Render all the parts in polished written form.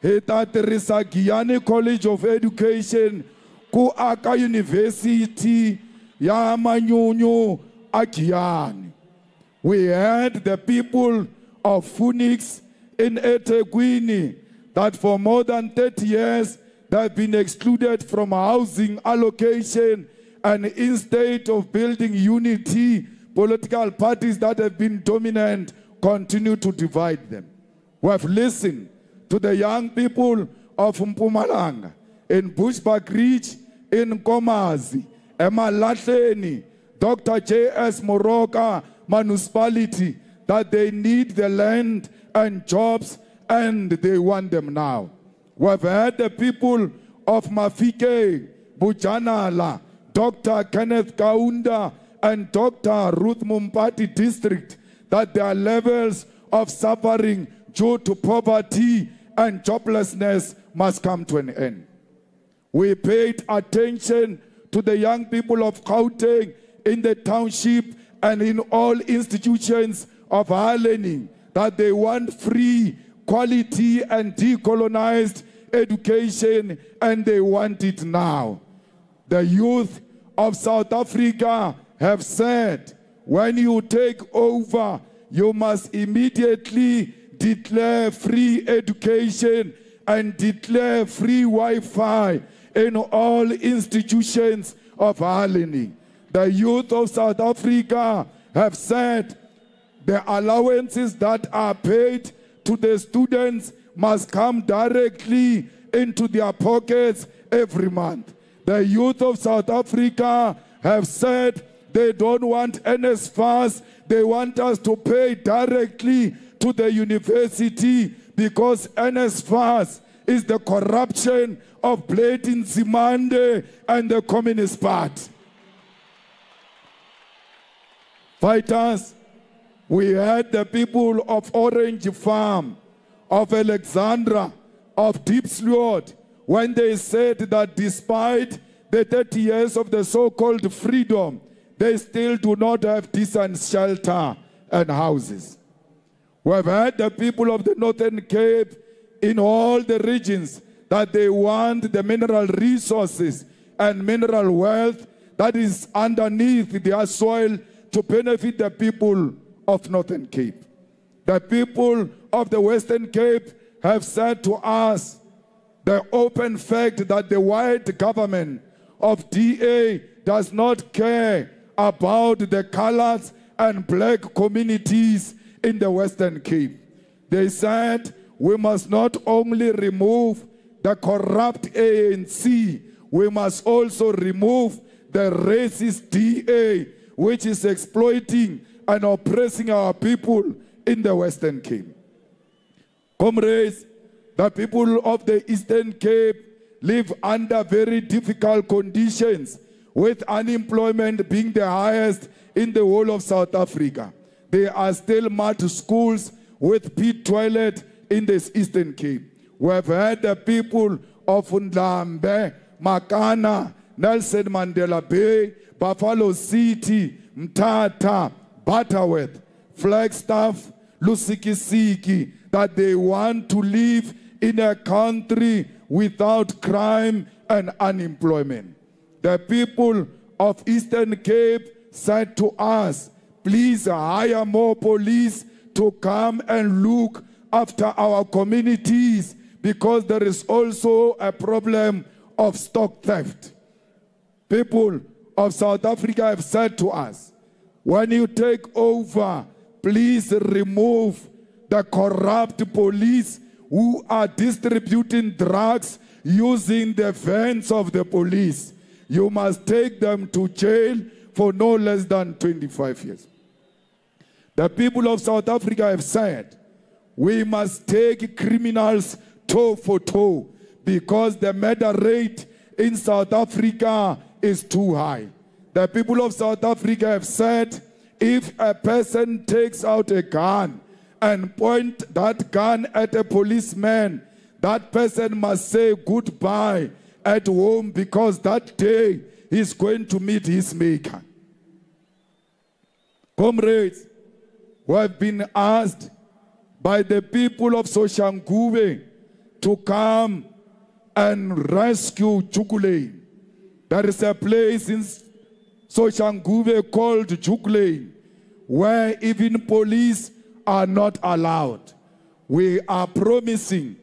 He tatirisa Giyani College of Education ku aka University ya Manyunyu a Giyani. We heard the people of Phoenix in eThekwini that for more than 30 years they have been excluded from housing allocation, and instead of building unity, political parties that have been dominant continue to divide them. We have listened to the young people of Mpumalanga, in Bushbuckridge, in Komazi, Emalahleni, Dr. J.S. Moroka municipality, that they need the land and jobs and they want them now. We have heard the people of Mafike, Bujanala, Dr. Kenneth Kaunda and Dr. Ruth Mumpati district, that their levels of suffering due to poverty and joblessness must come to an end. We paid attention to the young people of Gauteng in the township and in all institutions of higher learning, that they want free, quality and decolonized education, and they want it now. The youth of South Africa have said, when you take over, you must immediately declare free education and declare free Wi-Fi in all institutions of higher learning. The youth of South Africa have said the allowances that are paid to the students must come directly into their pockets every month. The youth of South Africa have said they don't want NSFAS, they want us to pay directly to the university, because NSFAS is the corruption of Blade Nzimande and the Communist Party. Fighters, we heard the people of Orange Farm, of Alexandra, of Diepsloot, when they said that despite the 30 years of the so-called freedom, they still do not have decent shelter and houses. We have heard the people of the Northern Cape in all the regions that they want the mineral resources and mineral wealth that is underneath their soil to benefit the people of Northern Cape. The people of the Western Cape have said to us the open fact that the white government of DA does not care about the colored and black communities in the Western Cape. They said we must not only remove the corrupt ANC, we must also remove the racist DA, which is exploiting and oppressing our people in the Western Cape. Comrades, the people of the Eastern Cape live under very difficult conditions, with unemployment being the highest in the whole of South Africa. There are still mud schools with pit toilet in this Eastern Cape. We have heard the people of Ndlambe, Makana, Nelson Mandela Bay, Buffalo City, Mthatha, Butterworth, Flagstaff, Lusikisiki, that they want to live in a country without crime and unemployment. The people of Eastern Cape said to us, please hire more police to come and look after our communities, because there is also a problem of stock theft. People of South Africa have said to us, when you take over, please remove the corrupt police who are distributing drugs using the vans of the police. You must take them to jail for no less than 25 years. The people of South Africa have said, we must take criminals toe for toe, because the murder rate in South Africa is too high. The people of South Africa have said, if a person takes out a gun and point that gun at a policeman, that person must say goodbye at home, because that day he's going to meet his maker. Comrades, who have been asked by the people of Soshanguve to come and rescue Jukulane. There is a place in Soshanguve called Jukulane where even police are not allowed. We are promising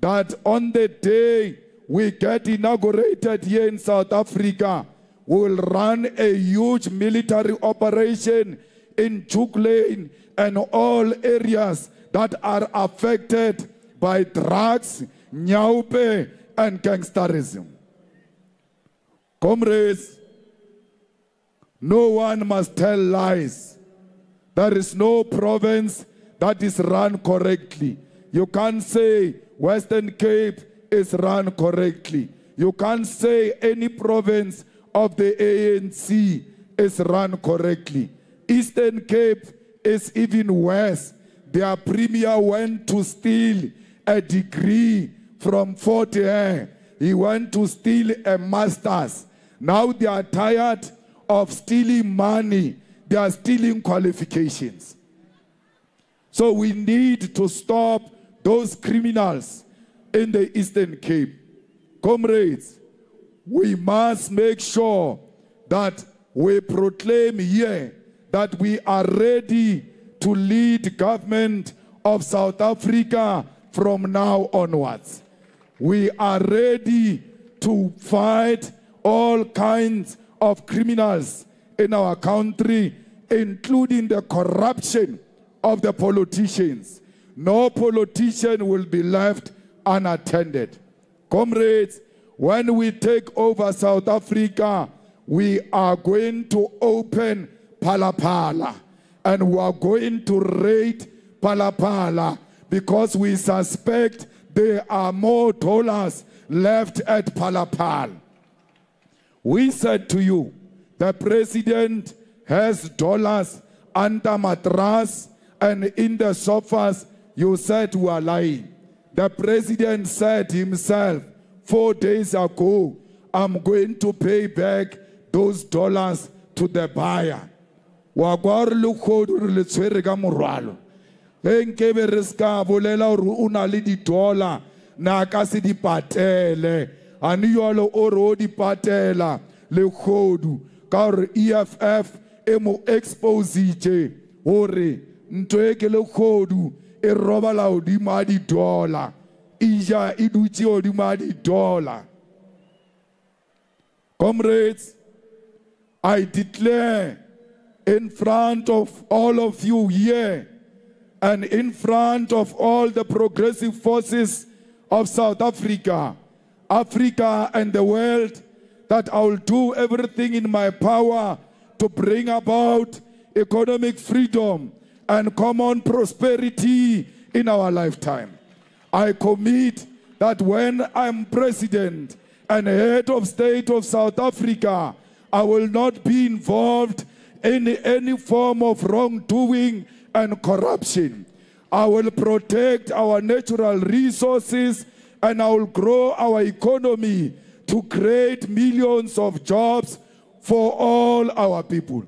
that on the day we get inaugurated here in South Africa, we will run a huge military operation in Jukulane and all areas that are affected by drugs, nyaupe, and gangsterism. Comrades, no one must tell lies. There is no province that is run correctly. You can't say Western Cape is run correctly. You can't say any province of the ANC is run correctly. Eastern Cape is even worse. Their premier went to steal a degree from Fort Hare. He went to steal a master's. Now they are tired of stealing money. They are stealing qualifications. So we need to stop those criminals in the Eastern Cape. Comrades, we must make sure that we proclaim here that we are ready to lead government of South Africa from now onwards. We are ready to fight all kinds of criminals in our country, including the corruption of the politicians. No politician will be left unattended. Comrades, when we take over South Africa, we are going to open Phala-Phala, and we are going to raid Phala-Phala because we suspect there are more dollars left at Phala-Phala. We said to you, the president has dollars under mattress and in the sofas. You said we are lying. The president said himself 4 days ago, I'm going to pay back those dollars to the buyer. Wagwar lukhodu le tshwere ka morwalo. Nkebe re ska bolela hore o na le di-dollar na ka se di patele. Ani yolo o re o di patela le khodu ka hore EFF e mo expositse hore ntho e ke le khodu e robala hodima di-dollar. Ija e dutse hodima di-dollar. Comrades, I declare in front of all of you here and in front of all the progressive forces of South Africa, Africa and the world, that I will do everything in my power to bring about economic freedom and common prosperity in our lifetime. I commit that when I'm president and head of state of South Africa, I will not be involved in any form of wrongdoing and corruption. I will protect our natural resources and I will grow our economy to create millions of jobs for all our people.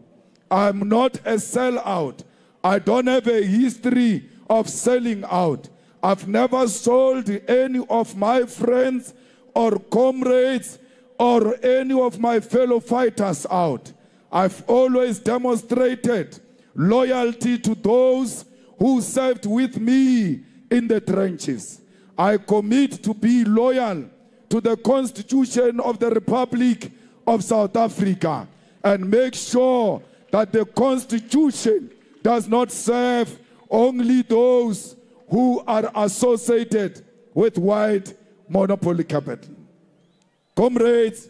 I'm not a sellout. I don't have a history of selling out. I've never sold any of my friends or comrades or any of my fellow fighters out. I've always demonstrated loyalty to those who served with me in the trenches. I commit to be loyal to the Constitution of the Republic of South Africa and make sure that the Constitution does not serve only those who are associated with white monopoly capital. Comrades,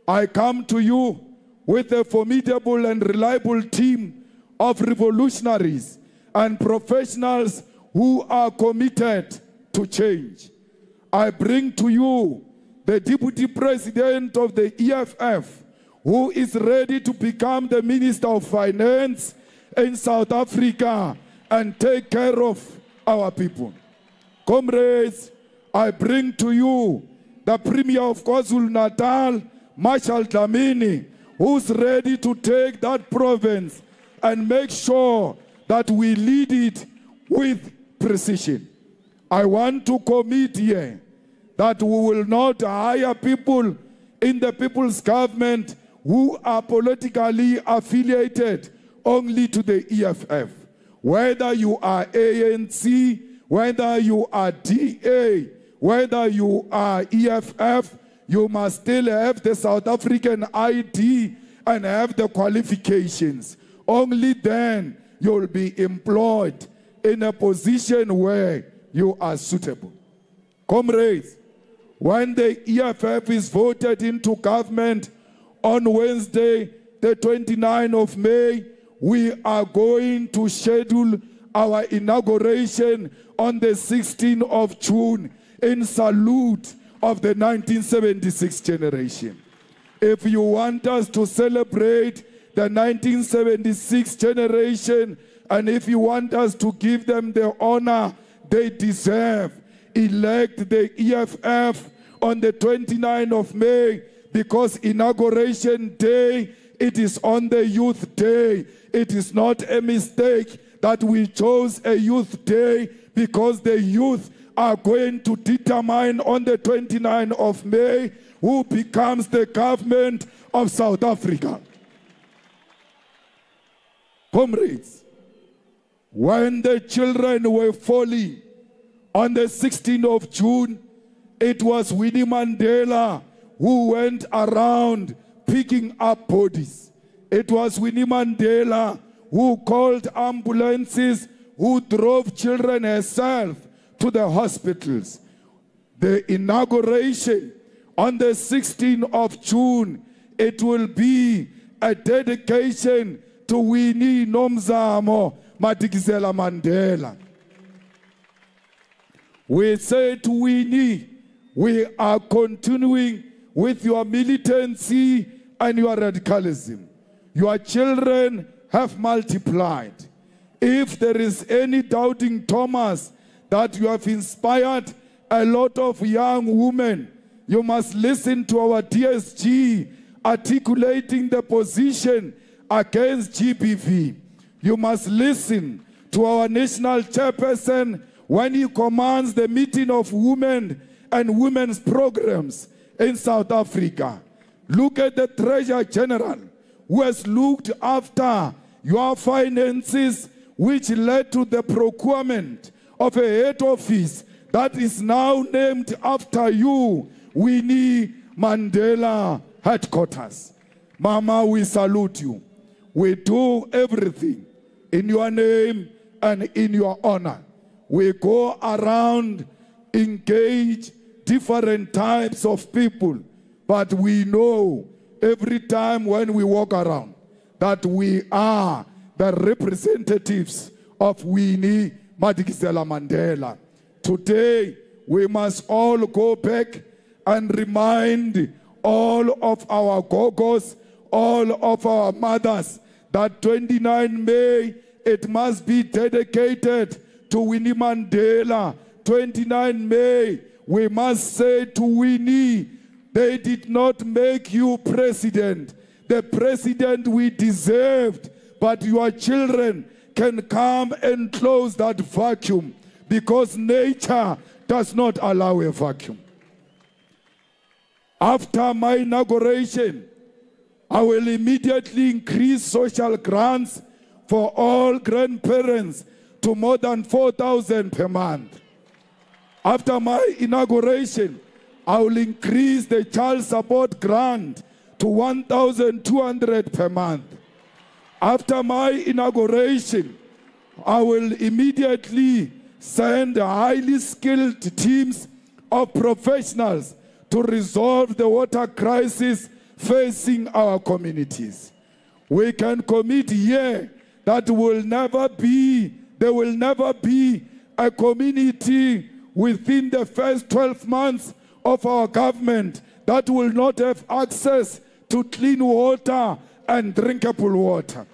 I come to you with a formidable and reliable team of revolutionaries and professionals who are committed to change. I bring to you the Deputy President of the EFF, who is ready to become the Minister of Finance in South Africa and take care of our people. Comrades, I bring to you the Premier of KwaZulu-Natal, Marshal Dlamini, who's ready to take that province and make sure that we lead it with precision. I want to commit here that we will not hire people in the people's government who are politically affiliated only to the EFF. Whether you are ANC, whether you are DA, whether you are EFF, you must still have the South African ID and have the qualifications. Only then you'll be employed in a position where you are suitable. Comrades, when the EFF is voted into government on Wednesday, the 29th of May, we are going to schedule our inauguration on the 16th of June in salute of the 1976 generation. If you want us to celebrate the 1976 generation, and if you want us to give them the honor they deserve, elect the EFF on the 29th of May, because inauguration day, it is on the Youth Day. It is not a mistake that we chose a Youth Day, because the youth are going to determine on the 29th of May who becomes the government of South Africa. Comrades, when the children were falling on the 16th of June, it was Winnie Mandela who went around picking up bodies. It was Winnie Mandela who called ambulances, who drove children herself to the hospitals. The inauguration on the 16th of June, it will be a dedication to Winnie Nomzamo Madikizela Mandela. We say to Winnie, we are continuing with your militancy and your radicalism. Your children have multiplied. If there is any doubting Thomas that you have inspired a lot of young women, you must listen to our DSG articulating the position against GBV. You must listen to our national chairperson when he commands the meeting of women and women's programs in South Africa. Look at the Treasurer General, who has looked after your finances, which led to the procurement of a head office that is now named after you, Winnie Mandela Headquarters. Mama, we salute you. We do everything in your name and in your honor. We go around, engage different types of people, but we know every time when we walk around that we are the representatives of Winnie Madikizela Mandela. Today, we must all go back and remind all of our gogos, all of our mothers, that 29 May, it must be dedicated to Winnie Mandela. 29 May, we must say to Winnie, they did not make you president. The president we deserved, but your children can come and close that vacuum, because nature does not allow a vacuum. After my inauguration, I will immediately increase social grants for all grandparents to more than 4,000 per month. After my inauguration, I will increase the child support grant to 1,200 per month. After my inauguration, I will immediately send highly skilled teams of professionals to resolve the water crisis facing our communities. We can commit here that there will never be a community within the first 12 months of our government that will not have access to clean water and drinkable water.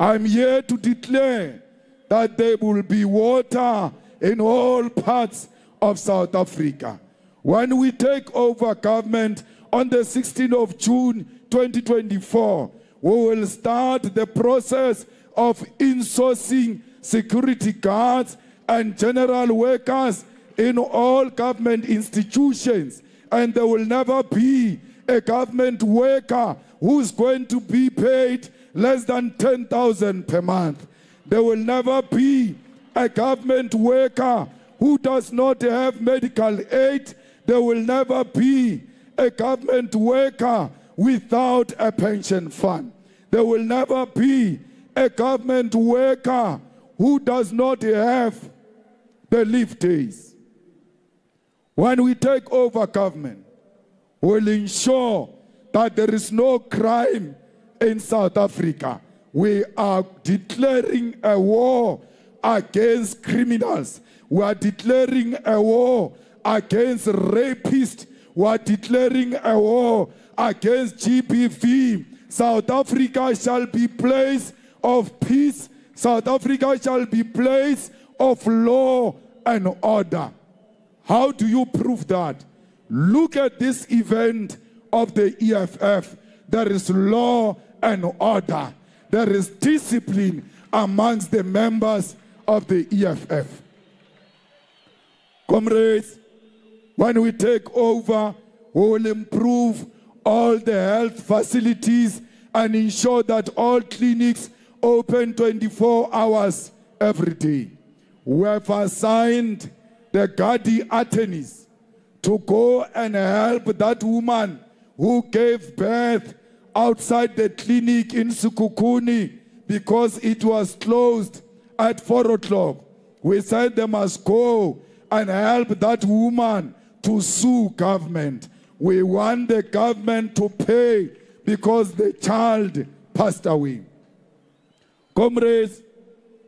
I'm here to declare that there will be water in all parts of South Africa. When we take over government on the 16th of June 2024, we will start the process of insourcing security guards and general workers in all government institutions. And there will never be a government worker who's going to be paid less than 10,000 per month. There will never be a government worker who does not have medical aid. There will never be a government worker without a pension fund. There will never be a government worker who does not have the leave days. When we take over government, we'll ensure that there is no crime in South Africa. We are declaring a war against criminals. We are declaring a war against rapists. We are declaring a war against GBV. South Africa shall be place of peace. South Africa shall be place of law and order. How do you prove that? Look at this event of the EFF. There is law and order. There is discipline amongst the members of the EFF. Comrades, when we take over, we will improve all the health facilities and ensure that all clinics open 24 hours every day. We have assigned the Gadi attorneys to go and help that woman who gave birth outside the clinic in Sekhukhune because it was closed at 4 o'clock. We said they must go and help that woman to sue government. We want the government to pay because the child passed away. Comrades,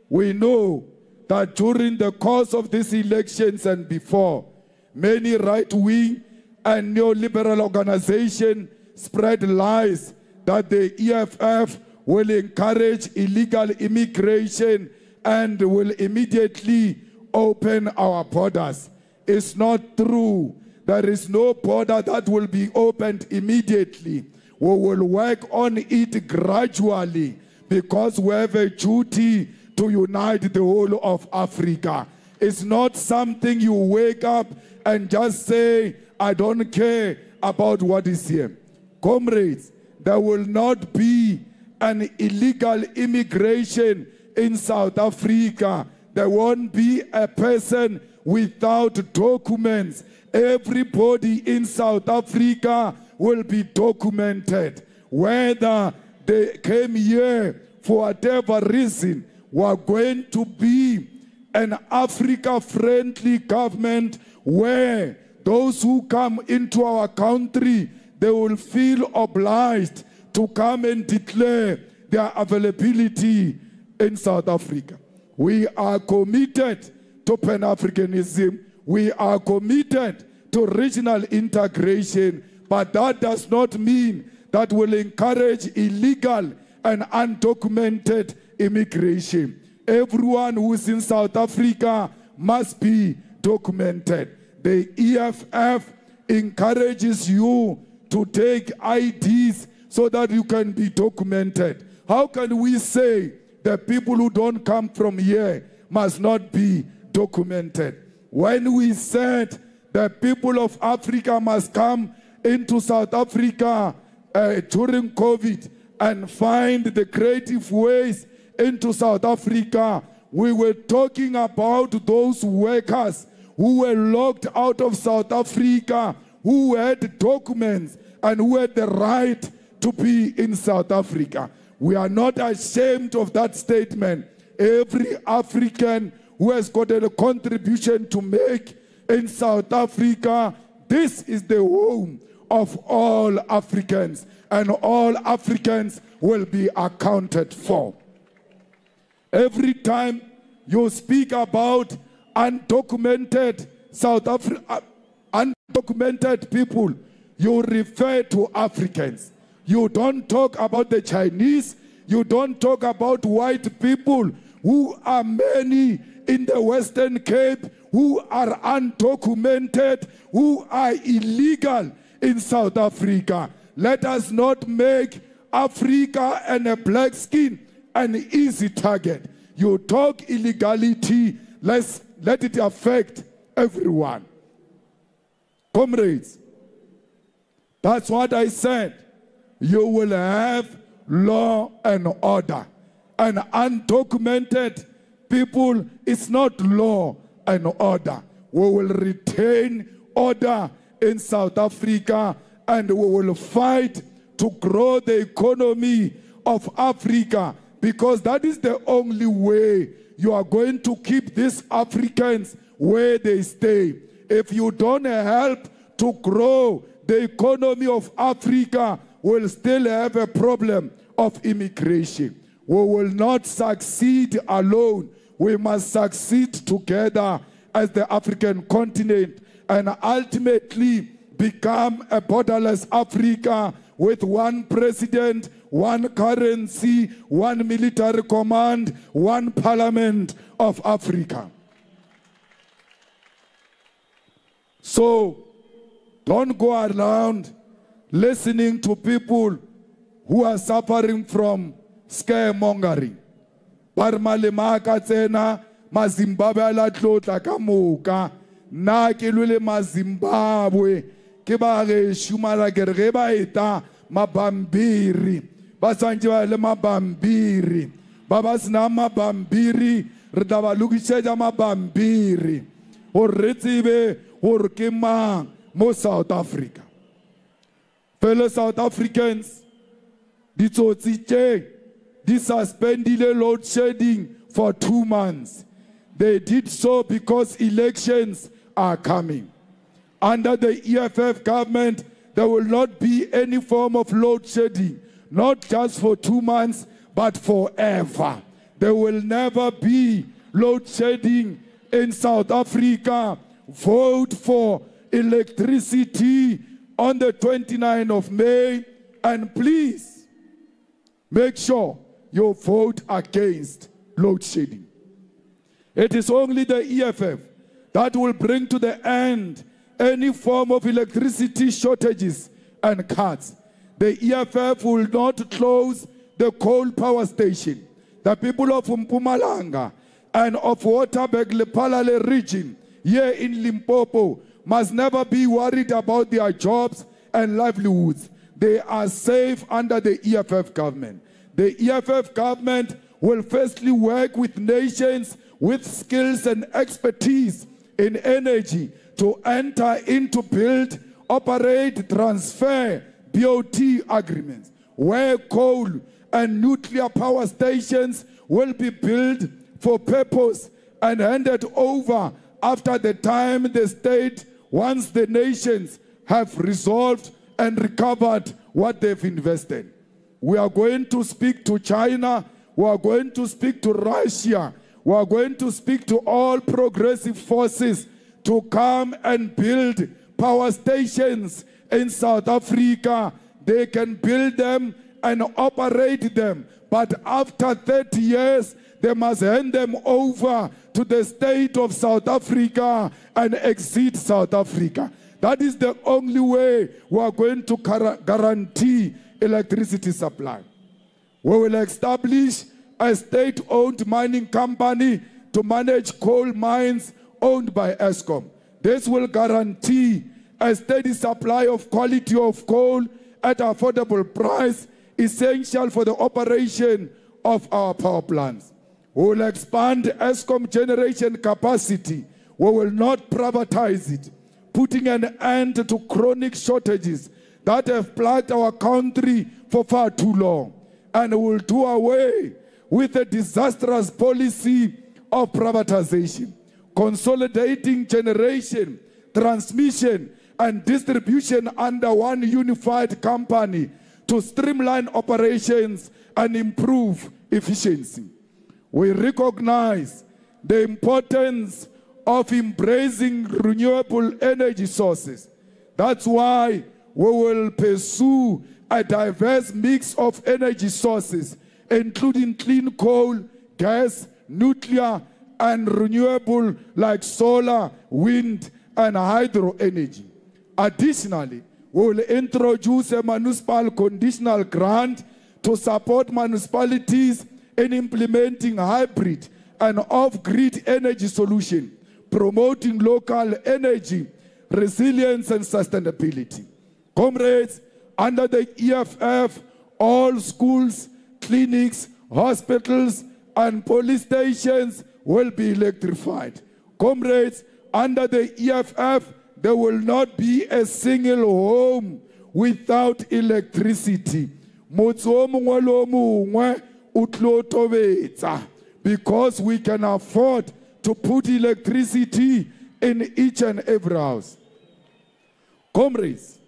we know that during the course of these elections and before, many right-wing and neoliberal organizations spread lies that the EFF will encourage illegal immigration and will immediately open our borders. It's not true. There is no border that will be opened immediately. We will work on it gradually because we have a duty to unite the whole of Africa. It's not something you wake up and just say, I don't care about what is here. Comrades, there will not be an illegal immigration in South Africa. There won't be a person without documents. Everybody in South Africa will be documented. Whether they came here for whatever reason, we are going to be an Africa-friendly government where those who come into our country, they will feel obliged to come and declare their availability in South Africa. We are committed to Pan-Africanism. We are committed to regional integration, but that does not mean that we'll encourage illegal and undocumented immigration. Everyone who is in South Africa must be documented. The EFF encourages you to take IDs so that you can be documented. How can we say the people who don't come from here must not be documented? When we said the people of Africa must come into South Africa during COVID and find the creative ways into South Africa, we were talking about those workers who were locked out of South Africa, who had documents and who had the right to be in South Africa. We are not ashamed of that statement. Every African who has got a contribution to make in South Africa, this is the home of all Africans, and all Africans will be accounted for. Every time you speak about undocumented undocumented people, you refer to Africans. You don't talk about the Chinese. You don't talk about white people, who are many in the Western Cape, who are undocumented, who are illegal in South Africa. Let us not make Africa and a black skin an easy target. You talk illegality, let's let it affect everyone. Comrades, that's what I said. You will have law and order. And undocumented people, it's not law and order. We will retain order in South Africa, and we will fight to grow the economy of Africa, because that is the only way you are going to keep these Africans where they stay. If you don't help to grow the economy of Africa, we'll still have a problem of immigration. We will not succeed alone. We must succeed together as the African continent and ultimately become a borderless Africa with one president, one currency, one military command, one parliament of Africa. So don't go around listening to people who are suffering from scaremongering. Parmalemaka tsena mazimbabwe ala tlotla ka moka na ke lule mazimbabwe ke ba ge shumara ke re ge ba eta mabambiri ba tsantse ba le mabambiri ba ba sina mabambiri re tla ba lokisetsa mabambiri gore re tsebe gore ke mang mo South Africa. Fellow South Africans, ditsotsi tse di suspendile load shedding for 2 months. They did so because elections are coming. Under the EFF government, there will not be any form of load shedding, not just for 2 months, but forever. There will never be load shedding in South Africa. Vote for electricity on the 29th of May, and please make sure you vote against load shedding. It is only the EFF that will bring to the end any form of electricity shortages and cuts. The EFF will not close the coal power station. The people of Mpumalanga and of Waterberg Lepalale region here in Limpopo must never be worried about their jobs and livelihoods. They are safe under the EFF government. The EFF government will firstly work with nations with skills and expertise in energy to enter into build, operate, transfer BOT agreements, where coal and nuclear power stations will be built for purpose and handed over after the time the state, once the nations have resolved and recovered what they've invested. We are going to speak to China. We are going to speak to Russia. We are going to speak to all progressive forces to come and build power stations in South Africa. They can build them and operate them. But after 30 years, they must hand them over to the state of South Africa and exit South Africa. That is the only way we are going to guarantee electricity supply. We will establish a state-owned mining company to manage coal mines owned by Eskom. This will guarantee a steady supply of quality of coal at an affordable price, essential for the operation of our power plants. We will expand Eskom generation capacity. We will not privatize it, putting an end to chronic shortages that have plagued our country for far too long. And we will do away with the disastrous policy of privatization, consolidating generation, transmission, and distribution under one unified company to streamline operations and improve efficiency. We recognize the importance of embracing renewable energy sources. That's why we will pursue a diverse mix of energy sources, including clean coal, gas, nuclear, and renewable like solar, wind, and hydro energy. Additionally, we will introduce a municipal conditional grant to support municipalities in implementing hybrid and off-grid energy solutions promoting local energy, resilience and sustainability. Comrades, under the EFF, all schools, clinics, hospitals, and police stations will be electrified. Comrades, under the EFF, there will not be a single home without electricity. Because we can afford to put electricity in each and every house. Comrades,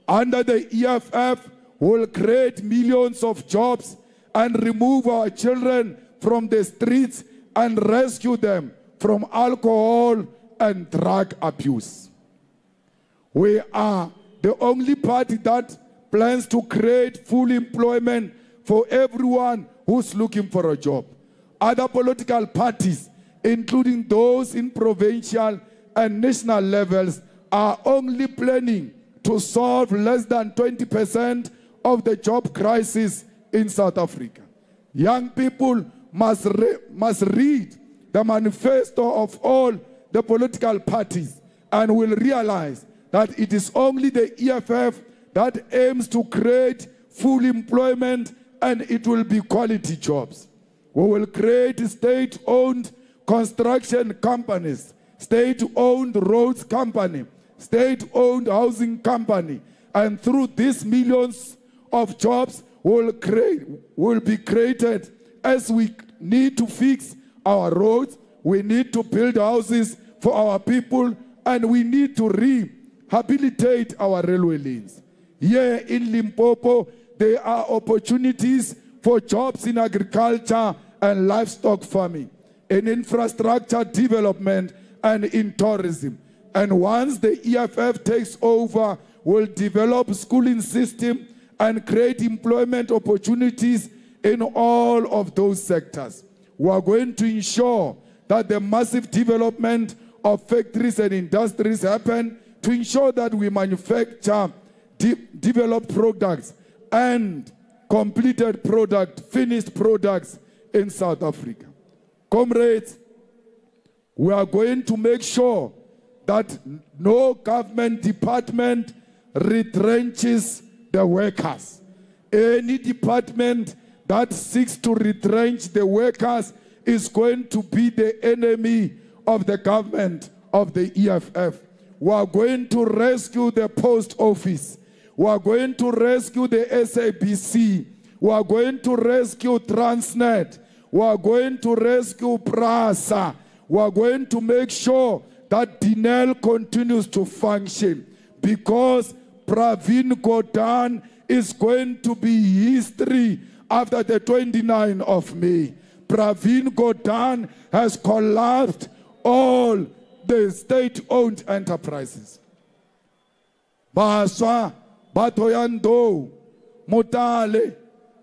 under the EFF, will create millions of jobs and remove our children from the streets and rescue them from alcohol and drug abuse. We are the only party that plans to create full employment for everyone who's looking for a job. Other political parties, including those in provincial and national levels, are only planning to solve less than 20% of the job crisis in South Africa. Young people must read the manifesto of all the political parties and will realize that it is only the EFF that aims to create full employment, and it will be quality jobs. We will create state-owned construction companies, state-owned roads company, state-owned housing company, and through these millions of jobs will be created. As we need to fix our roads, we need to build houses for our people, and we need to rehabilitate our railway lanes. Here in Limpopo, there are opportunities for jobs in agriculture and livestock farming, in infrastructure development, and in tourism. And once the EFF takes over, we'll develop schooling system and create employment opportunities in all of those sectors. We are going to ensure that the massive development of factories and industries happen, to ensure that we manufacture developed products and completed product, finished products in South Africa. Comrades, we are going to make sure that no government department retrenches the workers. Any department that seeks to retrench the workers is going to be the enemy of the government of the EFF. We are going to rescue the post office. We are going to rescue the SABC. We are going to rescue Transnet. We are going to rescue PRASA. We are going to make sure that Denel continues to function, because Pravin Gordhan is going to be history after the 29th of May. Pravin Gordhan has collapsed all the state-owned enterprises. Baswa, Batoyando, Mutale,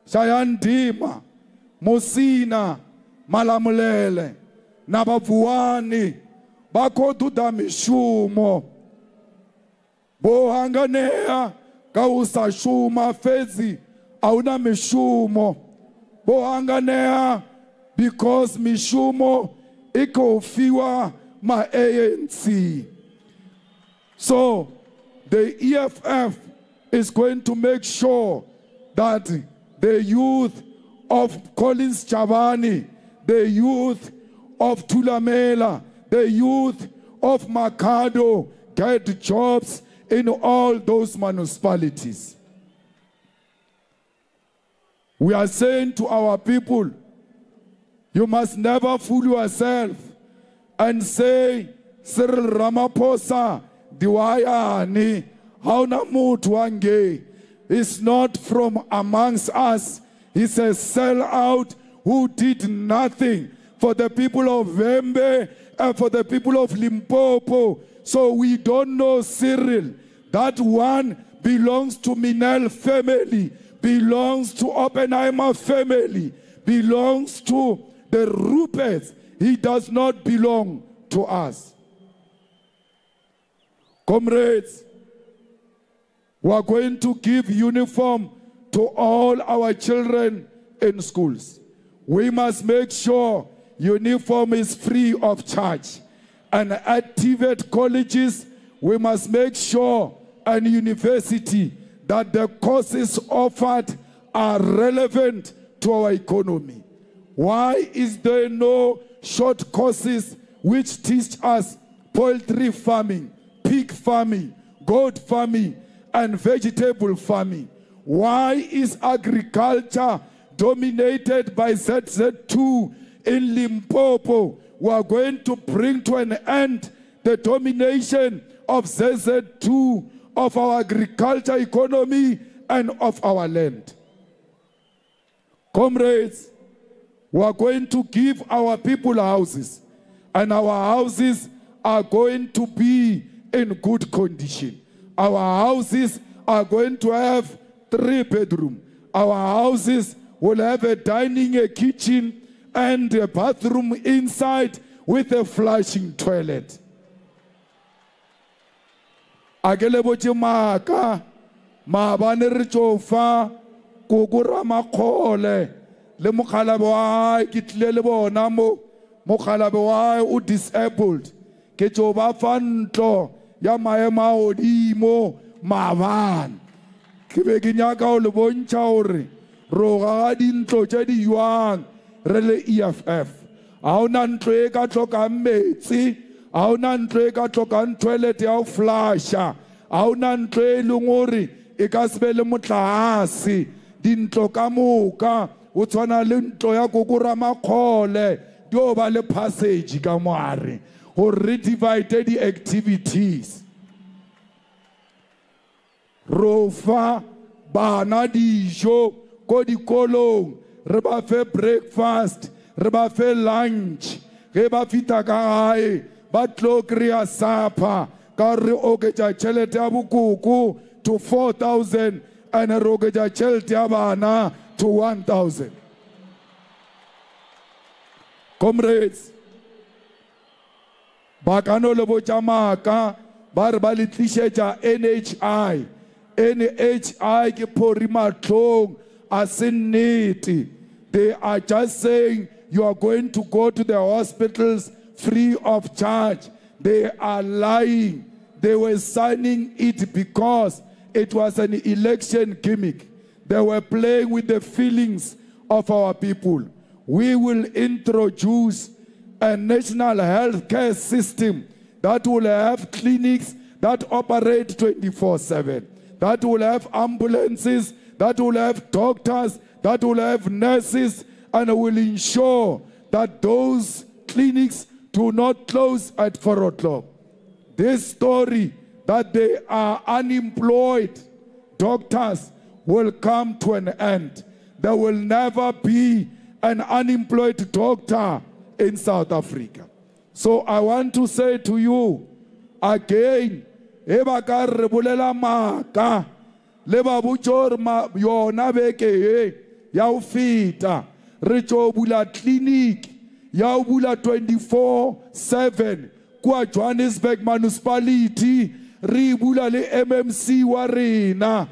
Shayandima, Musina, Malamulele, Nabavuani, Bakoduda Mishumo, Bohanganea, Kausa Shuma Fezi, Auna Mishumo, Bohanganea, because Mishumo, Iko Fiwa, my ANC. So the EFF is going to make sure that the youth of Collins Chavani, the youth of Tulamela, the youth of Makado get jobs in all those municipalities. We are saying to our people, you must never fool yourself and say, Cyril Ramaphosa, Diwayani, Hauna Mutwange, is not from amongst us. He's a sellout who did nothing for the people of Vembe and for the people of Limpopo. So we don't know Cyril. That one belongs to Minel family, belongs to Oppenheimer family, belongs to the Ruperts. He does not belong to us. Comrades, we are going to give uniform to all our children in schools. We must make sure uniform is free of charge. and activate colleges, we must make sure and university that the courses offered are relevant to our economy. Why is there no short courses which teach us poultry farming, pig farming, goat farming, and vegetable farming? Why is agriculture dominated by ZZ2 in Limpopo? We are going to bring to an end the domination of ZZ2 of our agriculture economy and of our land. Comrades, we are going to give our people houses, and our houses are going to be in good condition. Our houses are going to have 3 bedrooms. Our houses will have a dining, a kitchen, and a bathroom inside with a flushing toilet. Ageleboche maka maabane re tsofa kokora makhole le mokhalabe wa ke tlile le bona mo mokhalabe wa o disabled ke tsoba fa ntlo ya maema odimo maabane ke be ke nyaka o le bontsha hore ro ga dintlo tse di yuang re le EFF ha ona ntlo e ka tloka metsi, ha ona ntlo e ka tloka toilet ya o flusha, ha ona ntlo e leng hore e ka se be le motlase. Dintlo ka moka o tshwana le ntlo ya kokora makhole di o ba le passage ka moare ho re divide di activities. Ro fa bana dijo ko dikolong, re ba fe breakfast, re ba fe lunch, ge ba fita ka gae ba tlo kry-a supper ka re oketša tšhelete ya bokoko to 4,000 and re oketša tšhelete ya bana to 1,000. Comrades, ba ka no le botša maaka ba re ba le tlišetša NHI. NHI ke phori matlong a se nnete. They are just saying you are going to go to the hospitals free of charge. They are lying. They were signing it because it was an election gimmick. They were playing with the feelings of our people. We will introduce a national health care system that will have clinics that operate 24/7, that will have ambulances, that will have doctors, that will have nurses, and will ensure that those clinics do not close at 4 o'clock. This story that they are unemployed doctors will come to an end. There will never be an unemployed doctor in South Africa. So I want to say to you again, eba ka re bolela maka le ba butjor ma yona beke ya o feta re tlo bula clinic ya o bula 24/7 kwa Johannesburg municipality re bula le MMC wa rena.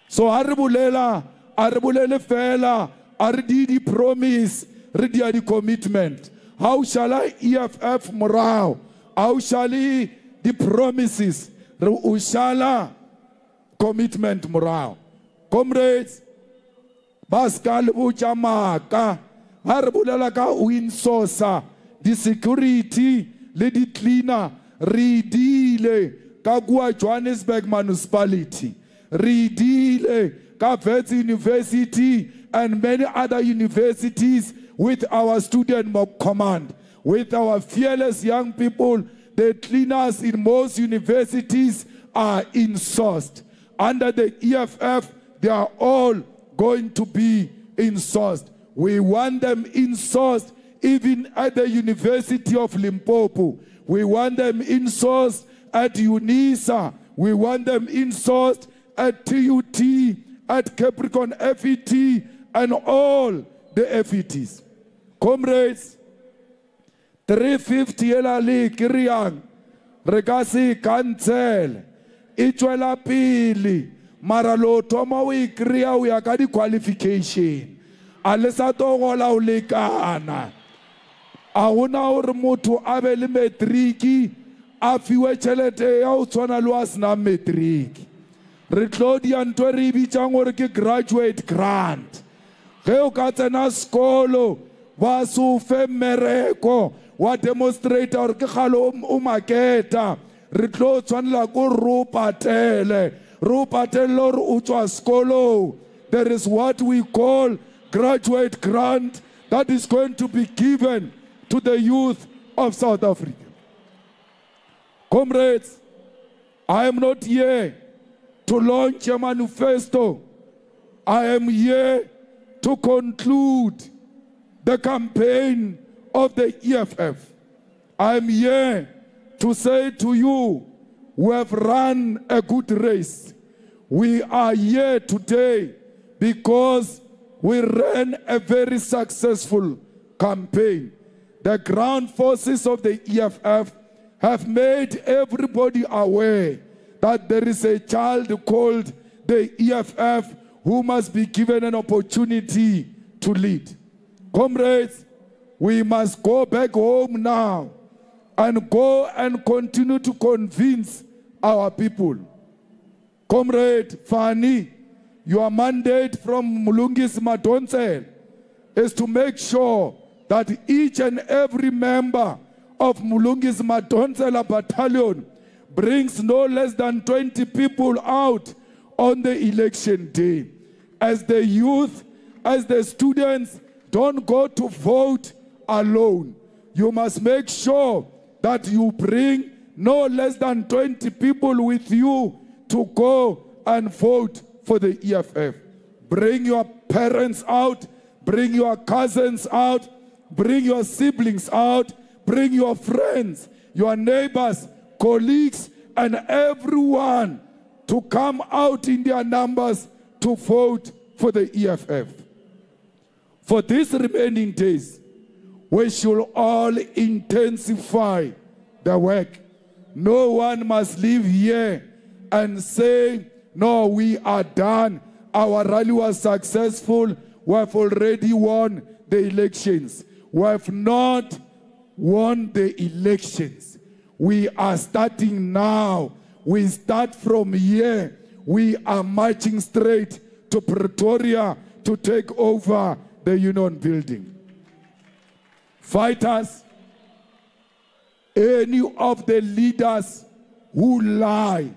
So a re bolele fela a re di promise re dia di commitment. How shall I EFF morao? How shall I the promises? Re ushala commitment morao. Comrades, Pascal Uchamaka, Harbulela ka winsosa, the security, lady cleaner, redile, Kagua Johannesburg municipality, redile, Kavets University, and many other universities with our student command, with our fearless young people. The cleaners in most universities are insourced. Under the EFF, they are all going to be insourced. We want them insourced even at the University of Limpopo. We want them insourced at UNISA. We want them insourced at TUT, at Capricorn FET, and all the FETs. Comrades, 350 elali kiriang regasi cancel itwela pili mara lo toma we kriya we akadi qualification alesa to gola ulekana a gona gore motho a be le matriki a fiwe tšhelete ya o tshwana le wa sena matriki. Re tlo dia ntho e re e bitsang gore ke graduate grant. Ge o ka tsena sekolo ba se o fe mmereko wa demonstrata gore ke gale o maketa, re tlo tshwanela ko re o patele gore o tswa sekolo. There is what we call graduate grant that is going to be given to the youth of South Africa. Comrades, I am not here to launch a manifesto. I am here to conclude the campaign of the EFF. I am here to say to you, we have run a good race. We are here today because we ran a very successful campaign. The ground forces of the EFF have made everybody aware that there is a child called the EFF who must be given an opportunity to lead. Comrades, we must go back home now and go and continue to convince our people. Comrade Fani, your mandate from Mulungisi Madonsela is to make sure that each and every member of Mulungisi Madonsela Battalion brings no less than 20 people out on the election day. As the youth, as the students, don't go to vote alone. You must make sure that you bring no less than 20 people with you to go and vote for the EFF. Bring your parents out, bring your cousins out, bring your siblings out, bring your friends, your neighbors, colleagues, and everyone to come out in their numbers to vote for the EFF. For these remaining days, we should all intensify the work. No one must leave here and say, no, we are done. Our rally was successful. We have already won the elections. We have not won the elections. We are starting now. We start from here. We are marching straight to Pretoria to take over the Union building. Fighters, any of the leaders who lie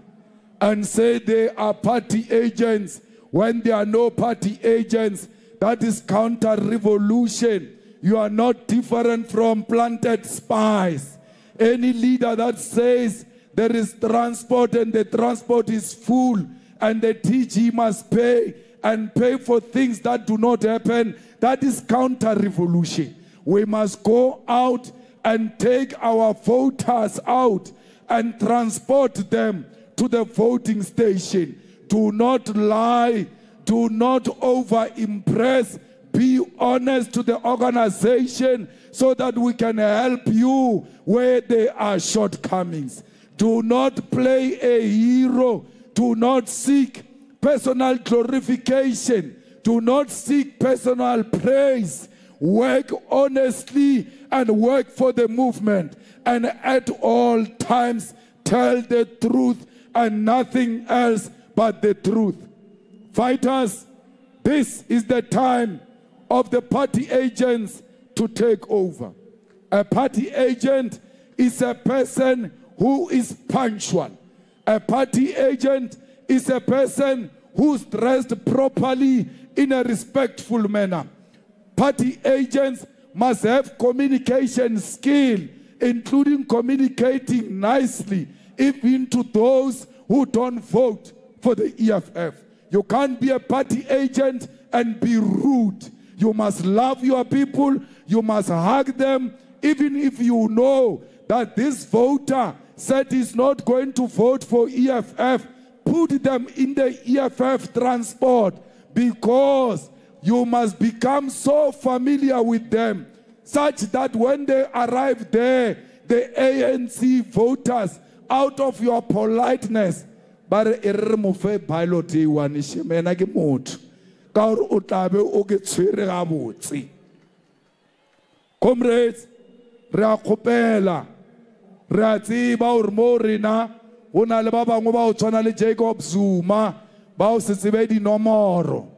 and say they are party agents when there are no party agents, that is counter-revolution. You are not different from planted spies. Any leader that says there is transport and the transport is full and the TG must pay and pay for things that do not happen, that is counter-revolution. We must go out and take our voters out and transport them to the voting station. Do not lie. Do not over-impress. Be honest to the organization so that we can help you where there are shortcomings. Do not play a hero. Do not seek personal glorification. Do not seek personal praise. Work honestly and work for the movement. And at all times, tell the truth and nothing else but the truth. Fighters, this is the time of the party agents to take over. A party agent is a person who is punctual. A party agent is a person who's dressed properly in a respectful manner. Party agents must have communication skill, including communicating nicely, even to those who don't vote for the EFF. You can't be a party agent and be rude. You must love your people. You must hug them, even if you know that this voter said he's not going to vote for EFF. Put them in the EFF transport, because you must become so familiar with them such that when they arrive there, the ANC voters, out of your politeness, but comrades, re a kgopela re a tseba hore mo rena ho na le ba bangwe ba o tshwana le Jacob Zuma ba o se tsebe dinomoro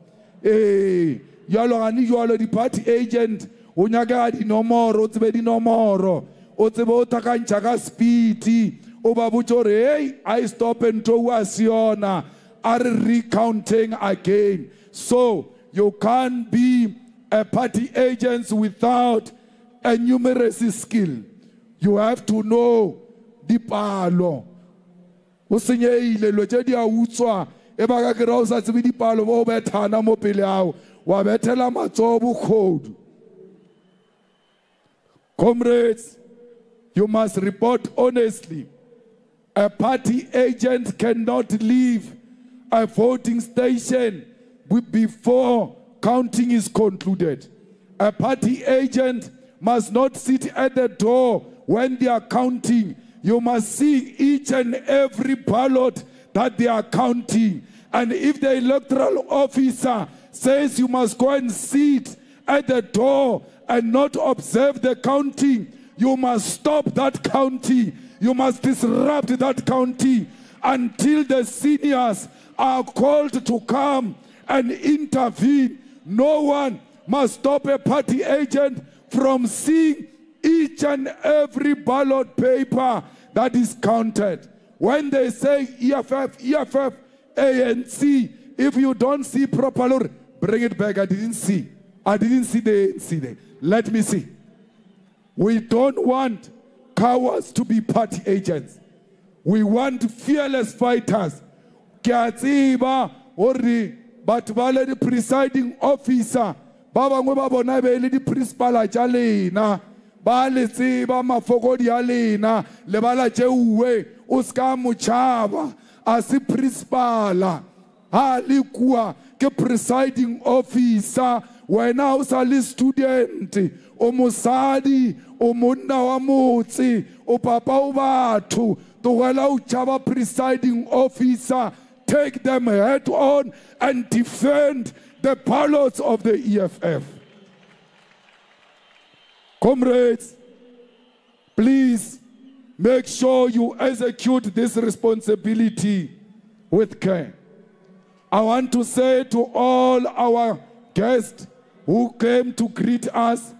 yalo gane jwalo di-party agent o nyaka dinomoro o tsebe dinomoro o tsebe o thakantšha ka speed o ba botse gore hey I stop ntho wa siona are recounting again. So you can't be a party agent without a numeracy skill. You have to know dipalo. O senyeile lo tse di a utswa e ba ka kera o sa tsebe dipalo bo bethana mo pele ao wa bethela matsoho bokgodu. Comrades, you must report honestly. A party agent cannot leave a voting station before counting is concluded. A party agent must not sit at the door when they are counting. You must see each and every ballot that they are counting. And if the electoral officer says you must go and sit at the door and not observe the counting, you must stop that counting. You must disrupt that counting until the seniors are called to come and intervene. No one must stop a party agent from seeing each and every ballot paper that is counted. When they say EFF, ANC, if you don't see properly, bring it back. I didn't see the ANC there. Let me see. We don't want cowards to be party agents. We want fearless fighters. Kiatsiba ori batwale the presiding officer. Baba ngwe ba bona be le di principal tša lena. Ba le tseba mafokodi a lena le bala tšeuwe o ska motšhaba a se principala. Ha le kua ke presiding officer wena o sa le student o mosadi o monna wa motse o papa o batho togela o tšhaba presiding officer. Take them head on and defend the ballots of the EFF. Comrades, please make sure you execute this responsibility with care. I want to say to all our guests who came to greet us,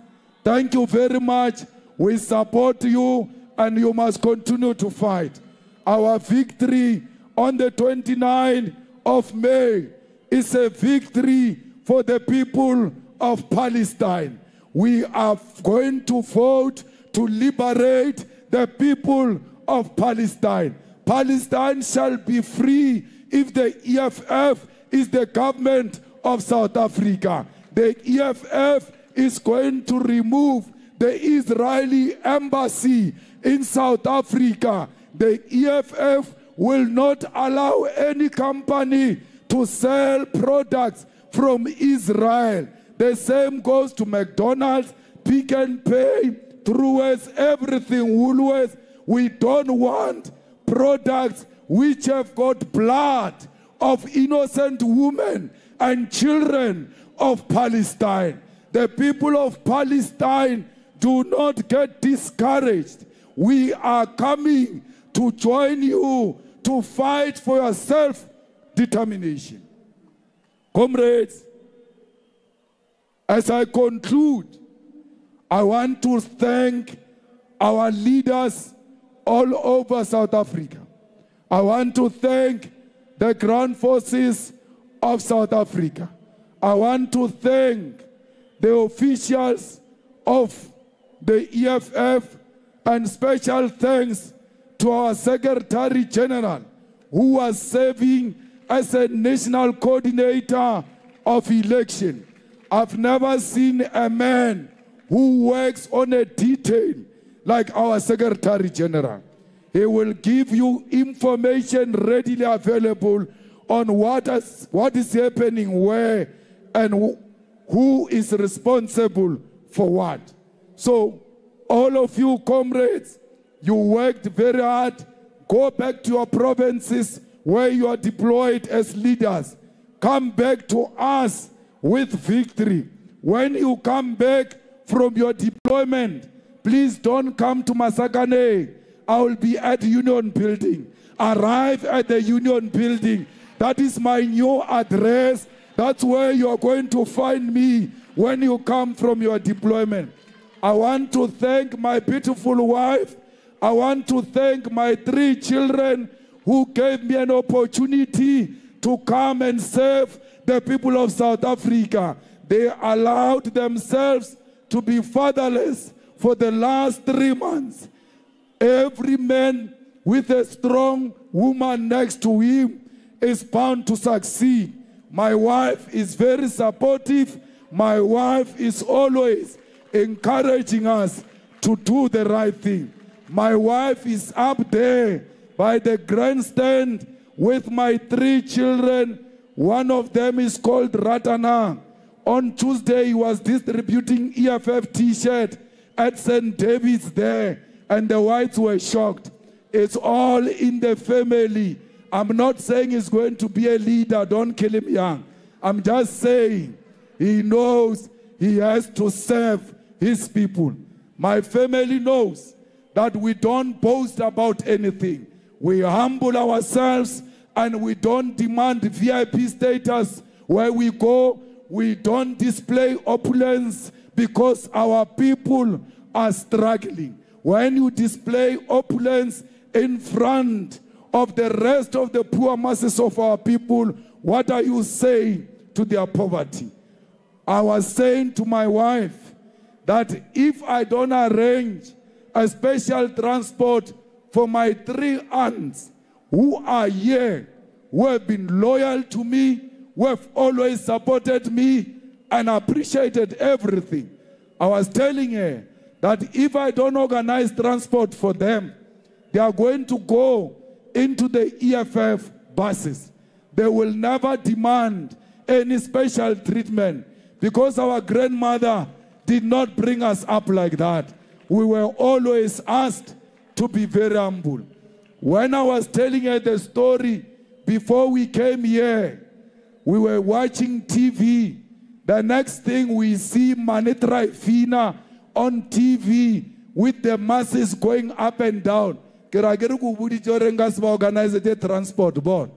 thank you very much. We support you and you must continue to fight. Our victory on the 29th of May is a victory for the people of Palestine. We are going to vote to liberate the people of Palestine. Palestine shall be free if the EFF is the government of South Africa. The EFF is going to remove the Israeli embassy in South Africa. The EFF will not allow any company to sell products from Israel. The same goes to McDonald's, Pick n Pay, Truworths, everything, Woolworths. We don't want products which have got blood of innocent women and children of Palestine. The people of Palestine, do not get discouraged. We are coming to join you to fight for your self-determination. Comrades, as I conclude, I want to thank our leaders all over South Africa. I want to thank the ground forces of South Africa. I want to thank the officials of the EFF, and special thanks to our Secretary General, who was serving as a national coordinator of election. I've never seen a man who works on a detail like our Secretary General. He will give you information readily available on what is happening where and who is responsible for what. So, all of you comrades, you worked very hard. Go back to your provinces where you are deployed as leaders. Come back to us with victory. When you come back from your deployment, please don't come to Masakane. I will be at Union Building. Arrive at the Union Building. That is my new address. That's where you are going to find me when you come from your deployment. I want to thank my beautiful wife. I want to thank my 3 children who gave me an opportunity to come and serve the people of South Africa. They allowed themselves to be fatherless for the last 3 months. Every man with a strong woman next to him is bound to succeed. My wife is very supportive. My wife is always encouraging us to do the right thing. My wife is up there by the grandstand with my 3 children. One of them is called Ratana. On Tuesday, he was distributing EFF t-shirt at St. David's there, and the whites were shocked. It's all in the family. I'm not saying he's going to be a leader. Don't kill him young. I'm just saying he knows he has to serve his people. My family knows that we don't boast about anything. We humble ourselves and we don't demand VIP status where we go. We don't display opulence because our people are struggling. When you display opulence in front of the rest of the poor masses of our people, what are you saying to their poverty? I was saying to my wife that if I don't arrange a special transport for my 3 aunts who are here, who have been loyal to me, who have always supported me and appreciated everything, I was telling her that if I don't organize transport for them, they are going to go into the EFF buses. They will never demand any special treatment because our grandmother did not bring us up like that. We were always asked to be very humble. When I was telling her the story before we came here, we were watching TV. The next thing we see Manitra Fina on TV with the masses going up and down. Organize the transport board.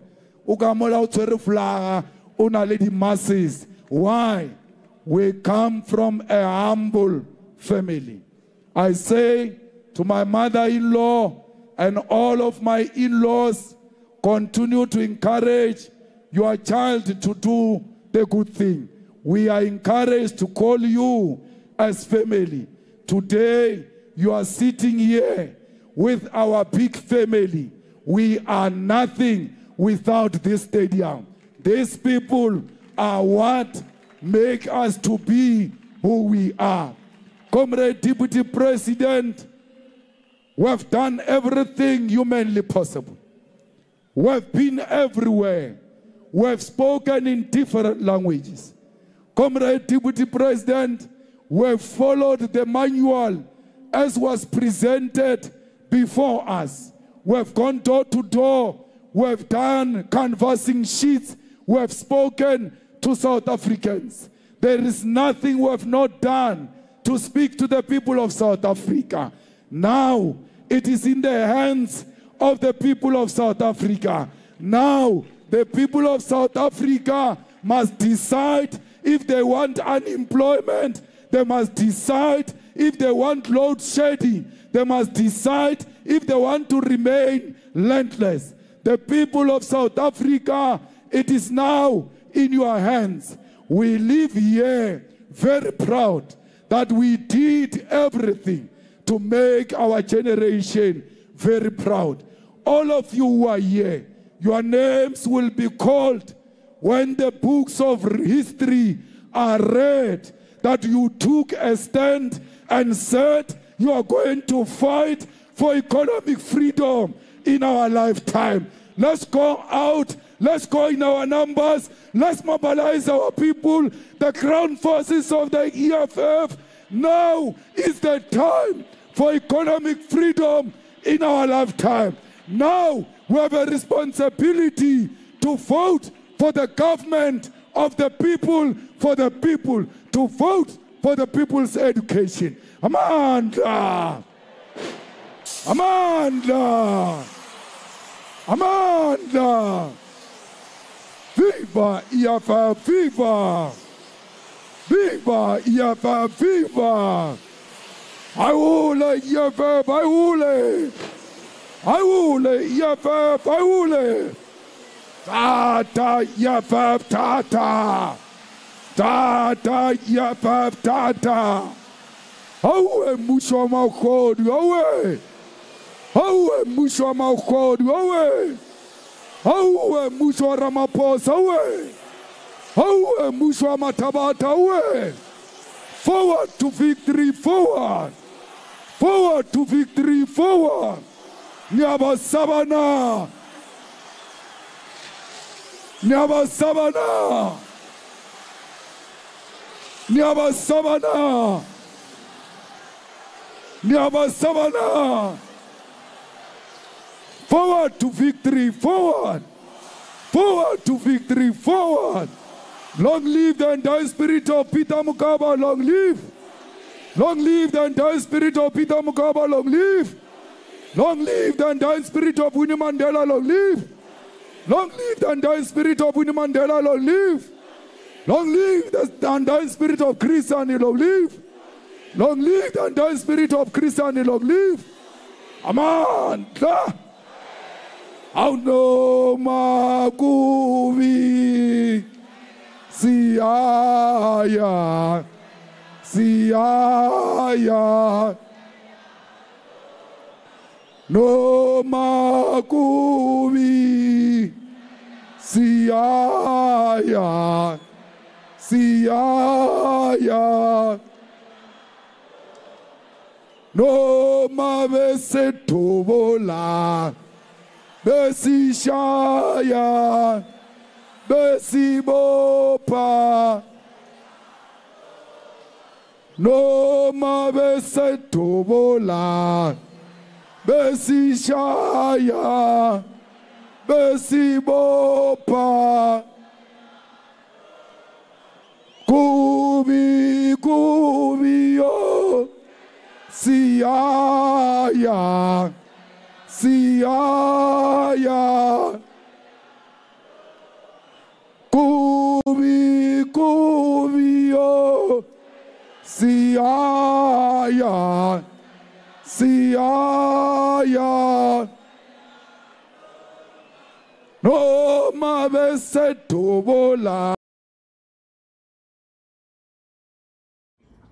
Masses. Why? We come from a humble family. I say to my mother-in-law and all of my in-laws, continue to encourage your child to do the good thing. We are encouraged to call you as family. Today, you are sitting here with our big family. We are nothing without this stadium. These people are what make us to be who we are. Comrade Deputy President, we have done everything humanly possible. We have been everywhere. We have spoken in different languages. Comrade Deputy President, we have followed the manual as was presented before us. We have gone door to door. We have done canvassing sheets. We have spoken to South Africans. There is nothing we have not done to speak to the people of South Africa. Now it is in the hands of the people of South Africa. Now the people of South Africa must decide if they want unemployment. They must decide if they want load shedding. They must decide if they want to remain landless. The people of South Africa, it is now in your hands. We live here very proud that we did everything to make our generation very proud. All of you who are here, your names will be called when the books of history are read, that you took a stand and said you are going to fight for economic freedom in our lifetime. Let's go out. Let's go in our numbers. Let's mobilize our people, the ground forces of the EFF. Now is the time for economic freedom in our lifetime. Now we have a responsibility to vote for the government of the people, for the people, to vote for the people's education. Amandla! Amandla! Amandla! Viva EFF! Viva! Viva EFF! Viva! Ayule EFF! Ayule! Ayule EFF! Ayule! Tata EFF! Tata! Tata EFF! Tata! Awe musho maukodi! Awe! Awe musho maukodi! Awe! Awe musho Ramaphosa! Awe! Awe musho Matabata! Awe! Forward to victory! Forward! Forward to victory! Forward! Nyabasabana! Nyabasabana! Nyabasabana! Nyabasabana! Forward to victory! Forward! Forward to victory! Forward! Long live the entire spirit of Peter Mokaba! Long live! Long live the entire spirit of Peter Mokaba! Long live! Long live the entire spirit of Winnie Mandela! Long live! Long live the entire spirit of Winnie Mandela! Long live! Long live the entire spirit of Christian! Long live! Long live the entire spirit of Christian! Long live! Amandla! Auno makuvi siaya siaya no makuvi siaya siaya no mavese tobola besishaya besibopa no mavese tobola besishaya besibopa kubi kubi yo siaya siaya kubi kubi yo siaya siaya no mavese tobola.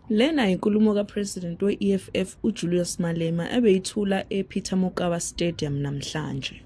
Lena inkulumo kaPresident we-EFF uJulius Malema ebeyithula ePeter Mokaba Stadium namhlanje.